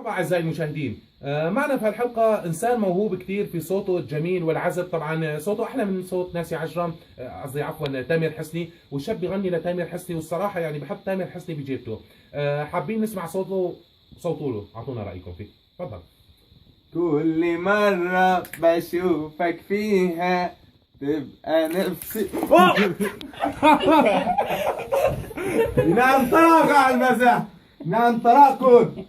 مرحبا أعزائي المشاهدين. معنا في الحلقة إنسان موهوب كثير في صوته الجميل والعزف. طبعا صوته أحلى من صوت ناسي عجرم، قصدي عفوا تامر حسني، والشاب بيغني لتامر حسني، والصراحة يعني بحب تامر حسني بجيبته. حابين نسمع صوته له، أعطونا رأيكم فيه. تفضل. كل مرة بشوفك فيها تبقى نفسي نعم طلاق على المساء، نعم طلاق كون